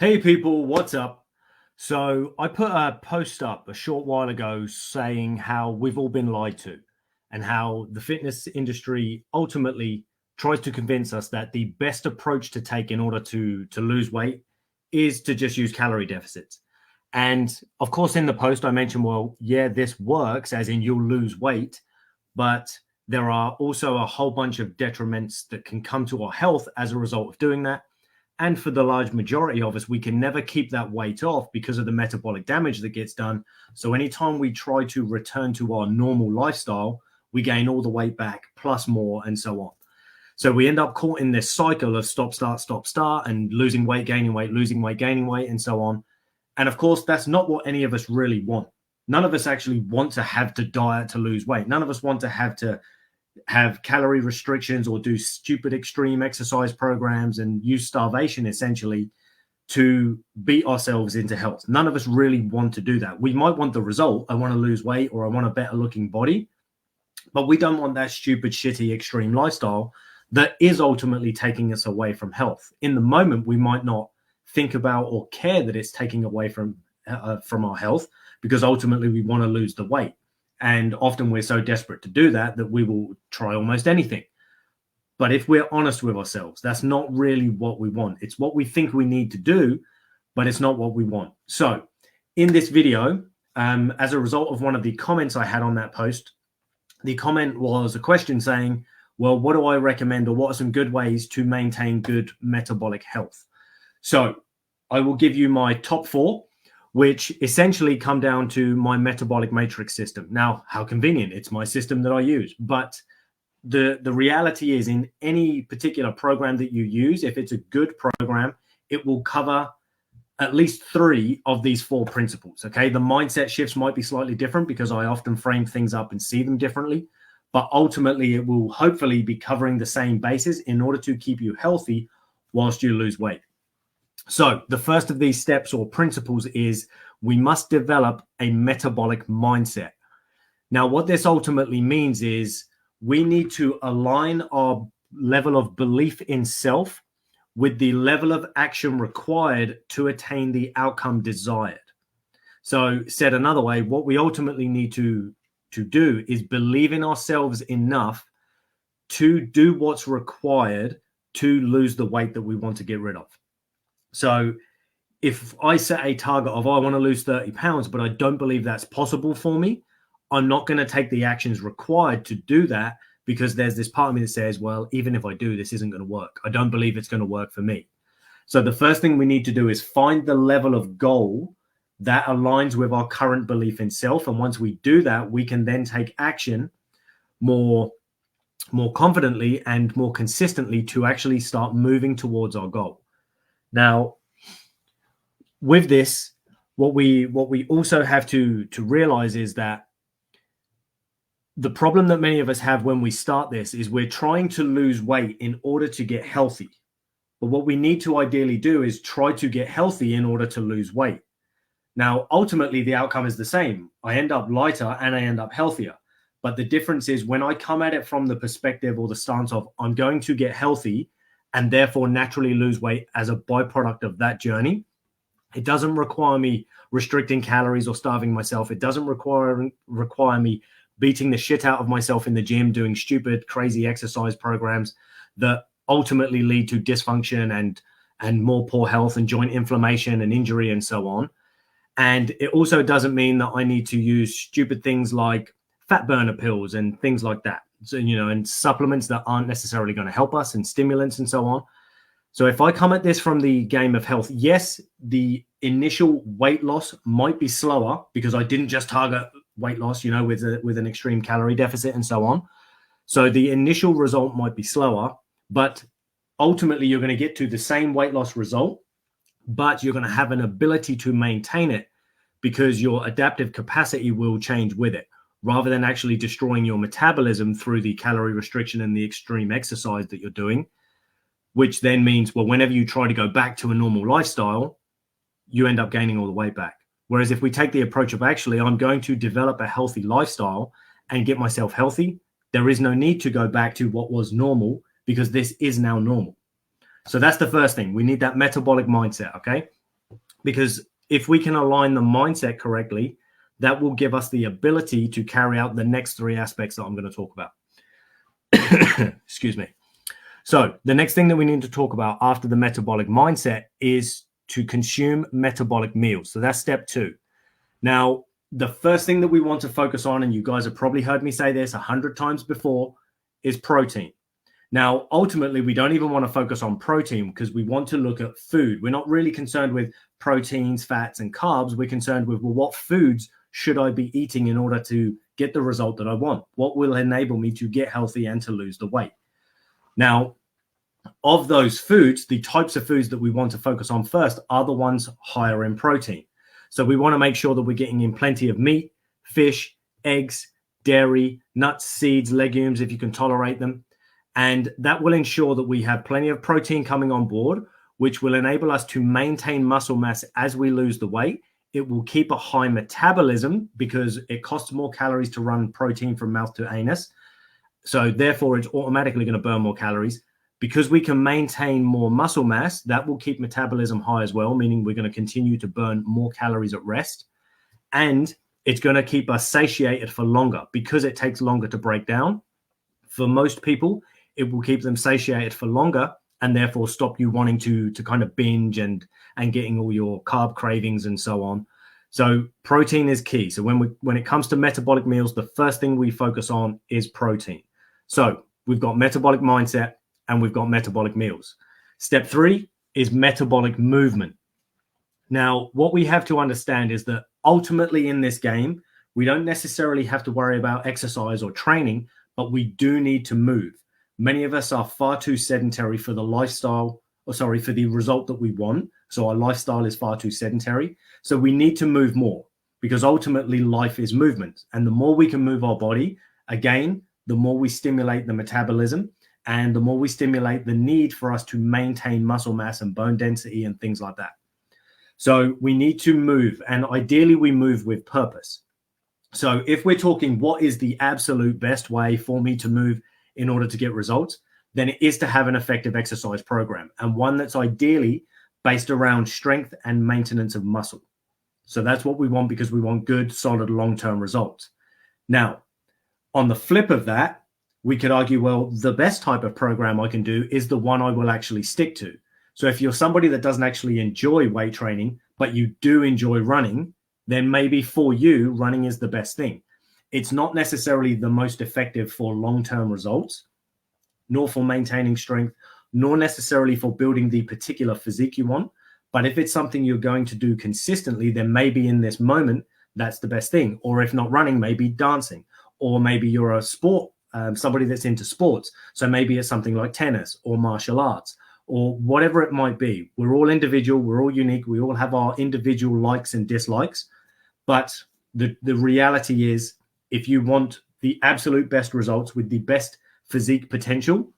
Hey people, what's up? So I put a post up a short while ago saying how we've all been lied to and how the fitness industry ultimately tries to convince us that the best approach to take in order to lose weight is to just use calorie deficits. And of course, in the post, I mentioned, well, yeah, this works, as in you'll lose weight, but there are also a whole bunch of detriments that can come to our health as a result of doing that. And for the large majority of us, we can never keep that weight off because of the metabolic damage that gets done. So anytime we try to return to our normal lifestyle, we gain all the weight back plus more and so on. So we end up caught in this cycle of stop, start, and losing weight, gaining weight, losing weight, gaining weight, and so on. And of course, that's not what any of us really want. None of us actually want to have to diet to lose weight. None of us want to have calorie restrictions or do stupid extreme exercise programs and use starvation essentially to beat ourselves into health. None of us really want to do that. We might want the result. I want to lose weight or I want a better looking body, but we don't want that stupid, shitty, extreme lifestyle that is ultimately taking us away from health. In the moment, we might not think about or care that it's taking away from our health because ultimately we want to lose the weight. And often we're so desperate to do that we will try almost anything. But if we're honest with ourselves, that's not really what we want. It's what we think we need to do, but it's not what we want. So in this video, as a result of one of the comments I had on that post, the comment was a question saying, well, what do I recommend or what are some good ways to maintain good metabolic health? So I will give you my top 4, which essentially come down to my metabolic matrix system. Now, how convenient. It's my system that I use. But the reality is in any particular program that you use, if it's a good program, it will cover at least 3 of these 4 principles, okay? The mindset shifts might be slightly different because I often frame things up and see them differently. But ultimately, it will hopefully be covering the same basis in order to keep you healthy whilst you lose weight. So the first of these steps or principles is we must develop a metabolic mindset. Now, what this ultimately means is we need to align our level of belief in self with the level of action required to attain the outcome desired. So said another way, what we ultimately need to do is believe in ourselves enough to do what's required to lose the weight that we want to get rid of. So if I set a target of, I want to lose 30 pounds, but I don't believe that's possible for me, I'm not going to take the actions required to do that because there's this part of me that says, well, even if I do, this isn't going to work. I don't believe it's going to work for me. So the first thing we need to do is find the level of goal that aligns with our current belief in self. And once we do that, we can then take action more confidently and more consistently to actually start moving towards our goal. Now, with this, what we also have to realize is that the problem that many of us have when we start this is we're trying to lose weight in order to get healthy. But what we need to ideally do is try to get healthy in order to lose weight. Now, ultimately, the outcome is the same. I end up lighter and I end up healthier. But the difference is when I come at it from the perspective or the stance of I'm going to get healthy and therefore naturally lose weight as a byproduct of that journey, it doesn't require me restricting calories or starving myself. It doesn't require me beating the shit out of myself in the gym, doing stupid, crazy exercise programs that ultimately lead to dysfunction and more poor health and joint inflammation and injury and so on. And it also doesn't mean that I need to use stupid things like fat burner pills and things like that. So, and supplements that aren't necessarily going to help us and stimulants and so on. So if I come at this from the game of health, yes, the initial weight loss might be slower because I didn't just target weight loss, with an extreme calorie deficit and so on. So the initial result might be slower, but ultimately you're going to get to the same weight loss result, but you're going to have an ability to maintain it because your adaptive capacity will change with it, rather than actually destroying your metabolism through the calorie restriction and the extreme exercise that you're doing, which then means, well, whenever you try to go back to a normal lifestyle, you end up gaining all the weight back. Whereas if we take the approach of actually, I'm going to develop a healthy lifestyle and get myself healthy, there is no need to go back to what was normal because this is now normal. So that's the first thing. We need that metabolic mindset, okay? because if we can align the mindset correctly, that will give us the ability to carry out the next three aspects that I'm going to talk about. Excuse me. So the next thing that we need to talk about after the metabolic mindset is to consume metabolic meals. So that's step 2. Now, the first thing that we want to focus on, and you guys have probably heard me say this 100 times before, is protein. Now, ultimately, we don't even want to focus on protein because we want to look at food. We're not really concerned with proteins, fats, and carbs. We're concerned with, well, what foods should I be eating in order to get the result that I want? What will enable me to get healthy and to lose the weight? Now, of those foods, the types of foods that we want to focus on first are the ones higher in protein. So we want to make sure that we're getting in plenty of meat, fish, eggs, dairy, nuts, seeds, legumes, if you can tolerate them. And that will ensure that we have plenty of protein coming on board, which will enable us to maintain muscle mass as we lose the weight. It will keep a high metabolism because it costs more calories to run protein from mouth to anus. So therefore, it's automatically going to burn more calories. Because we can maintain more muscle mass, that will keep metabolism high as well, meaning we're going to continue to burn more calories at rest. And it's going to keep us satiated for longer because it takes longer to break down. For most people, it will keep them satiated for longer and therefore stop you wanting to kind of binge and getting all your carb cravings and so on. So protein is key. So when it comes to metabolic meals, the first thing we focus on is protein. So we've got metabolic mindset and we've got metabolic meals. Step 3 is metabolic movement. Now, what we have to understand is that ultimately in this game, we don't necessarily have to worry about exercise or training, but we do need to move. Many of us are far too sedentary for the lifestyle, for the result that we want. So our lifestyle is far too sedentary. So we need to move more because ultimately life is movement. And the more we can move our body, again, the more we stimulate the metabolism and the more we stimulate the need for us to maintain muscle mass and bone density and things like that. So we need to move, and ideally we move with purpose. So if we're talking what is the absolute best way for me to move in order to get results, then it is to have an effective exercise program, and one that's ideally based around strength and maintenance of muscle. So that's what we want because we want good, solid, long-term results. Now, on the flip of that, we could argue, well, the best type of program I can do is the one I will actually stick to. So if you're somebody that doesn't actually enjoy weight training, but you do enjoy running, then maybe for you, running is the best thing. It's not necessarily the most effective for long-term results, nor for maintaining strength, nor necessarily for building the particular physique you want. But if it's something you're going to do consistently, then maybe in this moment, that's the best thing. Or if not running, maybe dancing. Or maybe you're a sport, somebody that's into sports. So maybe it's something like tennis or martial arts or whatever it might be. We're all individual. We're all unique. We all have our individual likes and dislikes. But the reality is, if you want the absolute best results with the best physique potential,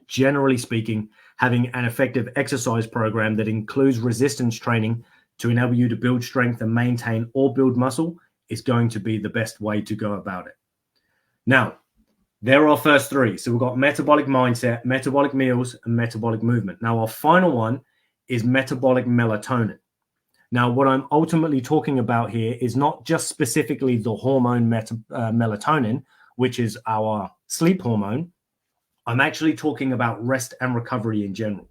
generally speaking, having an effective exercise program that includes resistance training to enable you to build strength and maintain or build muscle is going to be the best way to go about it. Now, there are our first 3. So we've got metabolic mindset, metabolic meals, and metabolic movement. Now, our final one is metabolic melatonin. Now, what I'm ultimately talking about here is not just specifically the hormone melatonin, which is our sleep hormone. I'm actually talking about rest and recovery in general.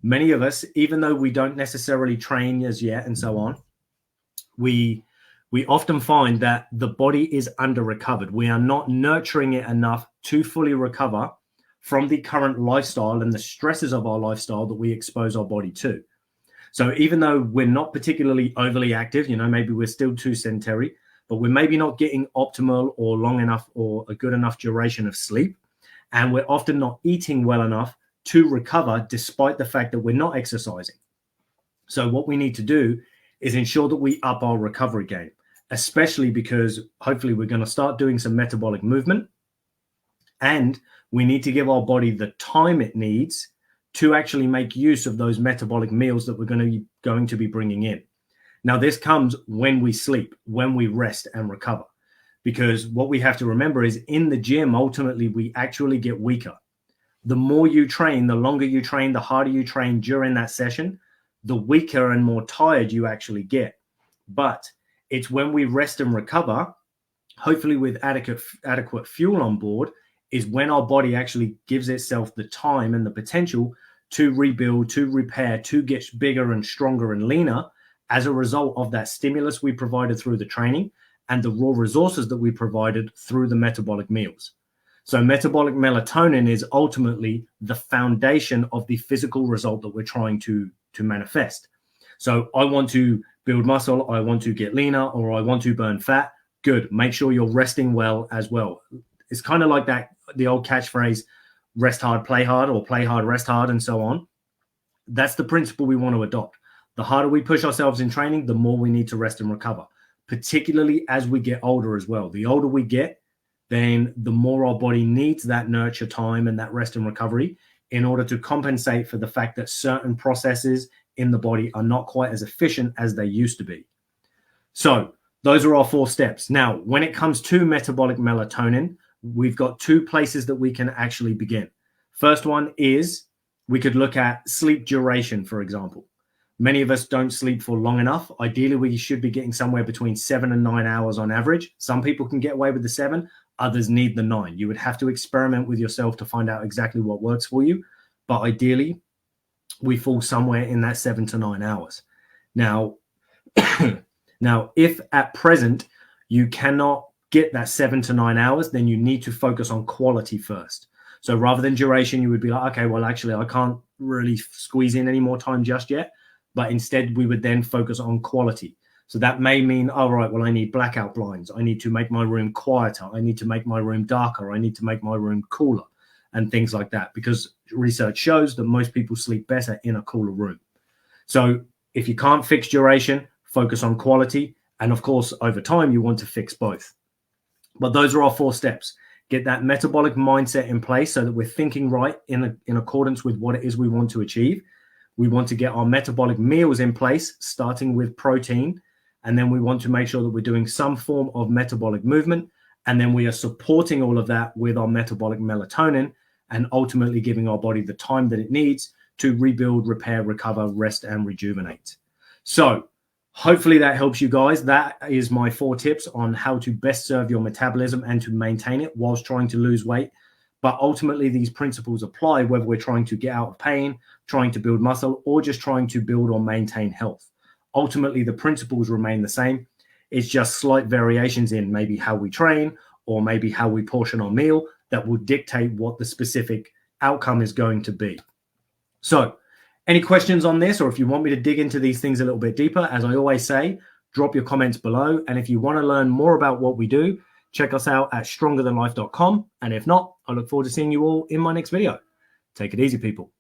Many of us, even though we don't necessarily train as yet and so on, we often find that the body is under-recovered. We are not nurturing it enough to fully recover from the current lifestyle and the stresses of our lifestyle that we expose our body to. So even though we're not particularly overly active, maybe we're still too sedentary, but we're maybe not getting optimal or long enough or a good enough duration of sleep. And we're often not eating well enough to recover despite the fact that we're not exercising. So what we need to do is ensure that we up our recovery game, especially because hopefully we're going to start doing some metabolic movement, and we need to give our body the time it needs to actually make use of those metabolic meals that we're going to be bringing in. Now, this comes when we sleep, when we rest and recover, because what we have to remember is in the gym, ultimately, we actually get weaker. The more you train, the longer you train, the harder you train during that session, the weaker and more tired you actually get. But it's when we rest and recover, hopefully with adequate fuel on board, is when our body actually gives itself the time and the potential to rebuild, to repair, to get bigger and stronger and leaner as a result of that stimulus we provided through the training and the raw resources that we provided through the metabolic meals. So metabolic melatonin is ultimately the foundation of the physical result that we're trying to manifest. So I want to build muscle, I want to get leaner, or I want to burn fat. Good. Make sure you're resting well as well. It's kind of like the old catchphrase, rest hard, play hard, or play hard, rest hard, and so on. That's the principle we want to adopt. The harder we push ourselves in training, the more we need to rest and recover, particularly as we get older as well. The older we get, then the more our body needs that nurture time and that rest and recovery in order to compensate for the fact that certain processes in the body are not quite as efficient as they used to be. So those are our 4 steps. Now, when it comes to metabolic melatonin, we've got 2 places that we can actually begin. First one is we could look at sleep duration, for example. Many of us don't sleep for long enough. Ideally, we should be getting somewhere between 7 and 9 hours on average. Some people can get away with the 7, others need the 9. You would have to experiment with yourself to find out exactly what works for you. But ideally, we fall somewhere in that 7 to 9 hours. Now, if at present you cannot get that 7 to 9 hours, then you need to focus on quality first. So rather than duration, you would be like, okay, well, actually, I can't really squeeze in any more time just yet. But instead, we would then focus on quality. So that may mean, all right, well, I need blackout blinds. I need to make my room quieter. I need to make my room darker. I need to make my room cooler and things like that, because research shows that most people sleep better in a cooler room. So if you can't fix duration, focus on quality. And of course, over time, you want to fix both. But those are our 4 steps. Get that metabolic mindset in place so that we're thinking right in accordance with what it is we want to achieve. We want to get our metabolic meals in place, starting with protein. And then we want to make sure that we're doing some form of metabolic movement. And then we are supporting all of that with our metabolic melatonin and ultimately giving our body the time that it needs to rebuild, repair, recover, rest, and rejuvenate. So hopefully that helps you guys. That is my 4 tips on how to best serve your metabolism and to maintain it whilst trying to lose weight. But ultimately, these principles apply whether we're trying to get out of pain, trying to build muscle, or just trying to build or maintain health. Ultimately, the principles remain the same. It's just slight variations in maybe how we train or maybe how we portion our meal that will dictate what the specific outcome is going to be. So any questions on this, or if you want me to dig into these things a little bit deeper, as I always say, drop your comments below. And if you want to learn more about what we do, check us out at strongerthanlife.com. And if not, I look forward to seeing you all in my next video. Take it easy, people.